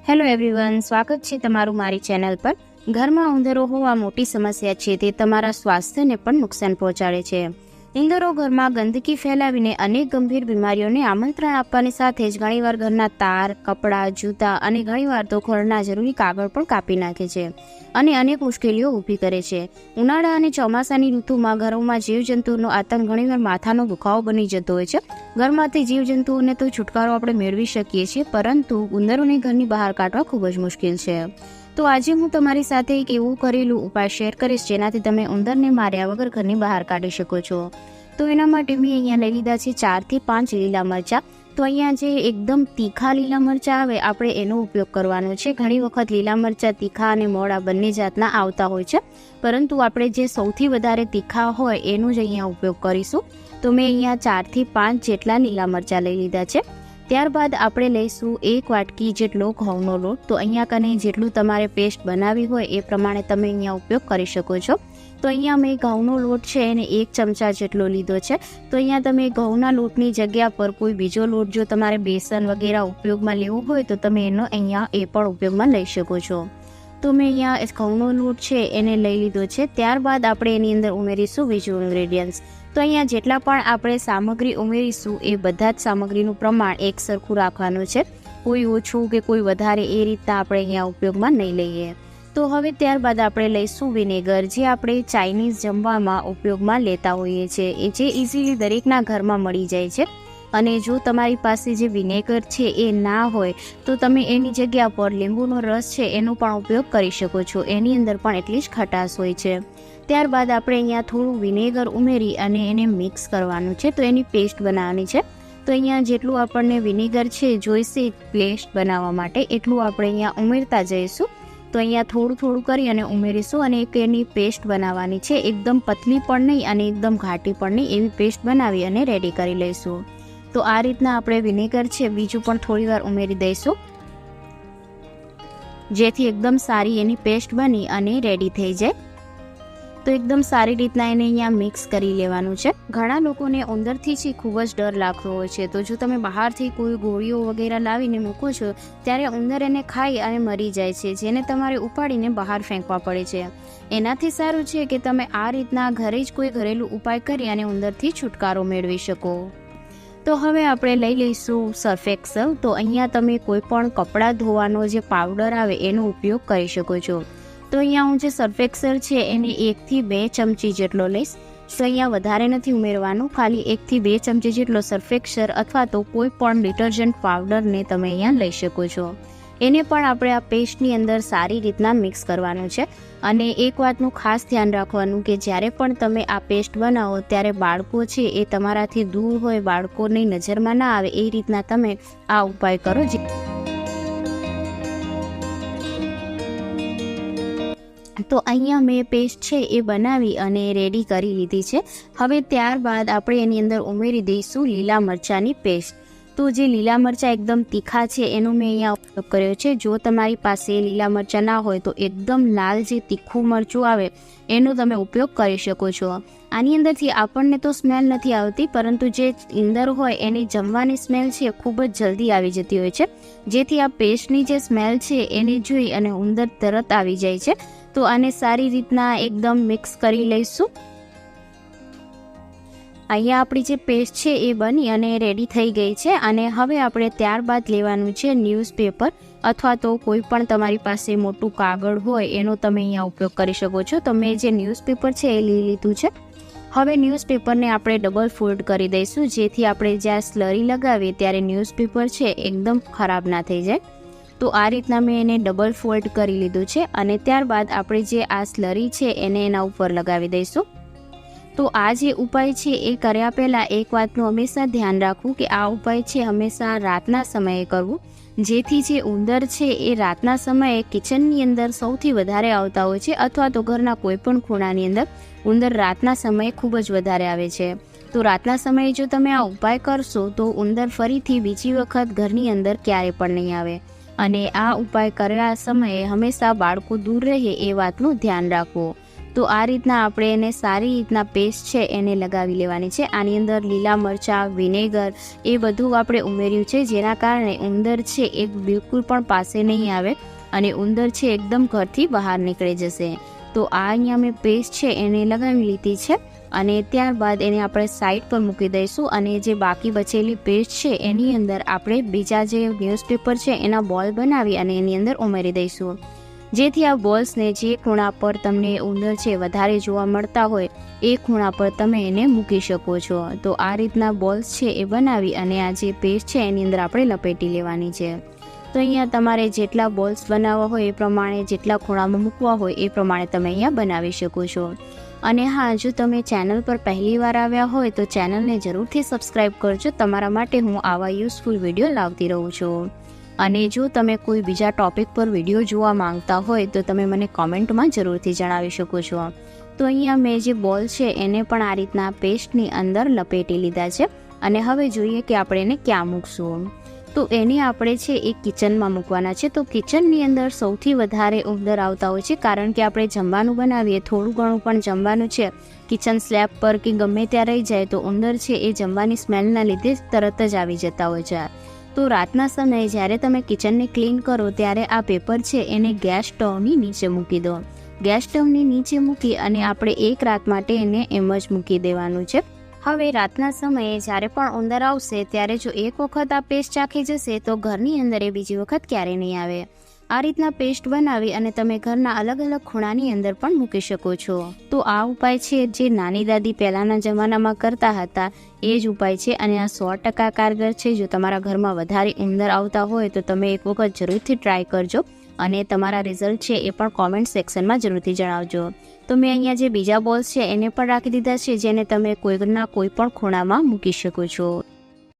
Hello everyone, સ્વાગત છે તમારું મારી ચેનલ પર। ઘરમાં ઉંદરો હોવા મોટી સમસ્યા છે, તે તમારા સ્વાસ્થ્યને પણ નુકસાન પહોંચાડે છે। ઉંદરો ઘરમાં ગંદકી ફેલાવીને અનેક ગંભીર બીમારીઓને આમંત્રણ આપવાની સાથે જ ઘણીવાર ઘરના તાર, કપડાં, જૂતા અને ઘણીવાર તો ઘરના જરૂરી કાગળ પણ કાપી નાખે છે અને અનેક મુશ્કેલીઓ ઊભી કરે છે। ઉનાળા અને ચોમાસાની ઋતુમાં ઘરોમાં જીવજંતુઓનો આતંક ઘણીવાર માથાનો દુખાવો બની જતો હોય છે। ઘરમાંથી જીવજંતુઓને તો છુટકારો આપણે મેળવી શકીએ છીએ, પરંતુ ઉંદરોને ઘરની બહાર કાઢવા ખૂબ જ મુશ્કેલ છે। તો આજે હું તમારી સાથે એક એવું ઘરેલું ઉપાય શેર કરીશ જેનાથી તમે ઉંદરને માર્યા વગર ઘરની બહાર કાઢી શકો છો। તો એના માટે મેં અહીંયા લઈ લીધા છે 4 થી 5 લીલા મરચાં। તો અહીંયા જે એકદમ તીખા લીલા મરચાં આવે આપણે એનો ઉપયોગ કરવાનો છે। ઘણી વખત લીલા મરચાં તીખા અને મોળા બંને જાતના આવતા હોય છે, પરંતુ આપણે જે સૌથી વધારે તીખા હોય એનો જ અહીંયા ઉપયોગ કરીશું। તો મેં અહીંયા 4 થી 5 જેટલા લીલા મરચાં લઈ લીધા છે। ત્યારબાદ આપણે લઈશું 1 વાટકી જેટલો ઘઉંનો લોટ। તો અહીંયા કને જેટલું તમારે પેસ્ટ બનાવી હોય એ પ્રમાણે તમે અહીંયા ઉપયોગ કરી શકો છો। તો અહીંયા મેં ઘઉંનો લોટ છે એને 1 ચમચા જેટલો લીધો છે। તો અહીંયા તમે ઘઉંના લોટની જગ્યા પર કોઈ બીજો લોટ જો તમારે બેસન વગેરે ઉપયોગમાં લેવું હોય તો તમે એનો અહીંયા એ પણ ઉપયોગમાં લઈ શકો છો। તો મેં અહીંયા ઘઉંનો લોટ છે એને લઈ લીધો છે। ત્યારબાદ આપણે એની અંદર ઉમેરીશું બીજું ઇન્ગ્રેડિયન્ટ્સ। તો અહીંયા જેટલા પણ આપણે સામગ્રી ઉમેરીશું એ બધા જ સામગ્રીનું પ્રમાણ એક સરખું રાખવાનું છે, કોઈ ઓછું કે કોઈ વધારે એ રીતના આપણે અહીંયા ઉપયોગમાં નહીં લઈએ। તો હવે ત્યારબાદ આપણે લઈશું વિનેગર, જે આપણે ચાઇનીઝ જમવામાં ઉપયોગમાં લેતા હોઈએ છીએ, એ જે ઇઝીલી દરેકના ઘરમાં મળી જાય છે। અને જો તમારી પાસે જે વિનેગર છે એ ના હોય તો તમે એની જગ્યા પર લીંબુનો રસ છે એનો પણ ઉપયોગ કરી શકો છો, એની અંદર પણ એટલી જ ખટાશ હોય છે। ત્યારબાદ આપણે અહીંયા થોડું વિનેગર ઉમેરી અને એને મિક્સ કરવાનું છે, તો એની પેસ્ટ બનાવવાની છે। તો અહીંયા જેટલું આપણને વિનેગર છે જોઈશે પેસ્ટ બનાવવા માટે એટલું આપણે અહીંયા ઉમેરતા જઈશું। તો અહીંયા થોડું કરી અને ઉમેરીશું અને એક એની પેસ્ટ બનાવવાની છે, એકદમ પતલી પણ નહીં અને એકદમ ઘાટી પણ નહીં, એવી પેસ્ટ બનાવી અને રેડી કરી લઈશું। તો આ રીતના આપણે વિનેગર છે બીજું પણ થોડી વાર ઉમેરી દઈશું, જેથી એકદમ સારી એની પેસ્ટ બની અને રેડી થઈ જાય। તો એકદમ સારી રીતના એને અહીંયા મિક્સ કરી લેવાનું છે। ઘણા લોકોને ઉંદરથી છે ખૂબ જ ડર લાગતો હોય છે, તો જો તમે બહારથી કોઈ ગોળીઓ વગેરે લાવીને મૂકો છો ત્યારે ઉંદર એને ખાઈ અને મરી જાય છે, જેને તમારે ઉપાડીને બહાર ફેંકવા પડે છે। એનાથી સારું છે કે તમે આ રીતના ઘરે જ કોઈ ઘરેલું ઉપાય કરી અને ઉંદરથી છુટકારો મેળવી શકો। તો હવે આપણે લઈ લઈશું સર્ફ એક્સેલ। તો અહીંયા તમે કોઈ પણ કપડાં ધોવાનો જે પાવડર આવે એનો ઉપયોગ કરી શકો છો। તો અહીંયા હું જે સર્ફ એક્સેલ છે એને 1 થી 2 ચમચી જેટલો લઈશ। તો અહીંયા વધારે નથી ઉમેરવાનું, ખાલી 1 થી 2 ચમચી જેટલો સર્ફ એક્સેલ અથવા તો કોઈ પણ ડિટર્જન્ટ પાવડરને તમે અહીંયા લઈ શકો છો। એને પણ આપણે આ પેસ્ટની અંદર સારી રીતના મિક્સ કરવાનું છે। અને એક વાતનું ખાસ ધ્યાન રાખવાનું કે જ્યારે પણ તમે આ પેસ્ટ બનાવો ત્યારે બાળકો છે એ તમારાથી દૂર હોય, બાળકોની નજરમાં ના આવે એ રીતના તમે આ ઉપાય કરો। તો અહીંયા મેં પેસ્ટ છે એ બનાવી અને રેડી કરી લીધી છે। હવે ત્યારબાદ આપણે એની અંદર ઉમેરી દઈશું લીલા મરચાંની પેસ્ટ। તો જે લીલા મરચાં એકદમ તીખા છે એનો મેં અહીંયા ઉપયોગ કર્યો છે। જો તમારી પાસે લીલા મરચાં ના હોય તો એકદમ લાલ જે તીખું મરચું આવે એનો તમે ઉપયોગ કરી શકો છો। આની અંદરથી આપણને તો સ્મેલ નથી આવતી, પરંતુ જે ઉંદર હોય એની જમવાની સ્મેલ છે ખૂબ જ જલ્દી આવી જતી હોય છે, જેથી આ પેસ્ટની જે સ્મેલ છે એને જોઈ અને ઉંદર તરત આવી જાય છે। તો આને સારી રીતના એકદમ મિક્સ કરી લઈશું। અહીંયા આપણી જે પેસ્ટ છે એ બની અને રેડી થઈ ગઈ છે। અને હવે આપણે ત્યારબાદ લેવાનું છે ન્યૂઝપેપર અથવા તો કોઈ પણ તમારી પાસે મોટું કાગળ હોય એનો તમે અહીંયા ઉપયોગ કરી શકો છો। તો મેં જે ન્યૂઝપેપર છે એ લઈ લીધું છે। હવે ન્યૂઝપેપરને આપણે ડબલ ફોલ્ડ કરી દઈશું, જેથી આપણે જ્યાં સ્લરી લગાવીએ ત્યારે ન્યૂઝપેપર છે એકદમ ખરાબ ના થઈ જાય। તો આ રીતના મેં એને ડબલ ફોલ્ડ કરી લીધું છે અને ત્યારબાદ આપણે જે આ સ્લરી છે એને એના ઉપર લગાવી દઈશું। તો આ જે ઉપાય છે એ કર્યા પહેલાં એક વાતનું હંમેશા ધ્યાન રાખવું કે આ ઉપાય છે હંમેશા રાતના સમયે કરવું, જેથી જે ઉંદર છે એ રાતના સમયે કિચનની અંદર સૌથી વધારે આવતા હોય છે, અથવા તો ઘરના કોઈ પણ ખૂણાની અંદર ઉંદર રાતના સમયે ખૂબ જ વધારે આવે છે। તો રાતના સમયે જો તમે આ ઉપાય કરશો તો ઉંદર ફરીથી બીજી વખત ઘરની અંદર ક્યારે પણ નહીં આવે। અને આ ઉપાય કર્યા સમયે હંમેશા બાળકો દૂર રહે એ વાતનું ધ્યાન રાખવું। તો આ રીતના આપણે એને સારી રીતના પેસ્ટ છે એને લગાવી લેવાની છે. આની અંદર લીલા મરચાં, વિનેગર એ બધું આપણે ઉમેર્યું છે, જેના કારણે ઉંદર છે એ બિલકુલ પણ પાસે નહીં આવે અને ઉંદર છે એકદમ ઘરથી બહાર નીકળી જશે. તો આ અહીંયા મેં પેસ્ટ છે એને લગાવી લીધી છે અને ત્યારબાદ એને આપણે સાઈડ પર મૂકી દઈશું અને જે બાકી બચેલી પેસ્ટ છે એની અંદર આપણે બીજા જે ન્યૂઝપેપર છે એના બોલ બનાવી અને એની અંદર ઉમેરી દઈશું, જેથી આ બોલ્સને જે ખૂણા પર તમને ઉંદર છે વધારે જોવા મળતા હોય એ ખૂણા પર તમે એને મૂકી શકો છો. તો આ રીતના બોલ્સ છે એ બનાવી અને આ જે પેસ્ટ છે એની અંદર આપણે લપેટી લેવાની છે. તો અહીંયા તમારે જેટલા બોલ્સ બનાવવા હોય એ પ્રમાણે, જેટલા ખૂણામાં મૂકવા હોય એ પ્રમાણે તમે અહીંયા બનાવી શકો છો. અને હા, જો તમે ચેનલ પર પહેલી વાર આવ્યા હોય તો ચેનલને જરૂરથી સબસ્ક્રાઈબ કરજો. તમારા માટે હું આવા યુઝફુલ વિડીયો લાવતી રહું છું. અને જો તમે કોઈ બીજા ટોપિક પર વિડીયો જોવા માંગતા હોય તો તમે મને કોમેન્ટમાં જરૂરથી જણાવી શકો છો. તો અહીંયા મેં જે બોલ છે એને પણ આ રીતના પેસ્ટની અંદર લપેટી લીધા છે અને હવે જોઈએ કે આપણે એને ક્યાં મૂકશું. તો એને આપણે છે એ કિચનમાં મૂકવાના છે. તો કિચનની અંદર સૌથી વધારે ઉંદર આવતા હોય છે, કારણ કે આપણે જમવાનું બનાવીએ, થોડું ઘણું પણ જમવાનું છે કિચન સ્લેબ પર કે ગમે ત્યાં રહી જાય તો ઉંદર છે એ જમવાની સ્મેલના લીધે તરત જ આવી જતા હોય છે. તો રાતના સમયે જ્યારે તમે કિચનને ક્લીન કરો ત્યારે આ પેપર છે એને ગેસ સ્ટવની નીચે મૂકી દો. ગેસ સ્ટવની નીચે મૂકી અને આપણે એક રાત માટે એને એમ જ મૂકી દેવાનું છે. હવે રાતના સમયે જ્યારે પણ ઉંદર આવશે ત્યારે જો એક વખત આ પેસ્ટ ચાખી જશે તો ઘરની અંદર એ બીજી વખત ક્યારેય નહીં આવે. આ રીતના પેસ્ટ બનાવી અને તમે ઘરના અલગ અલગ ખૂણાની અંદર પણ મૂકી શકો છો. તો આ ઉપાય છે જે નાની દાદી પહેલાંના જમાનામાં કરતા હતા એ જ ઉપાય છે અને આ 100% કારગર છે. જો તમારા ઘરમાં વધારે ઉંદર આવતા હોય તો તમે એક વખત જરૂરથી ટ્રાય કરજો અને તમારા રિઝલ્ટ છે એ પણ કોમેન્ટ સેક્શનમાં જરૂરથી જણાવજો. તો મેં અહીંયા જે બીજા બોલ્સ છે એને પણ રાખી દીધા છે, જેને તમે કોઈના કોઈ પણ ખૂણામાં મૂકી શકો છો.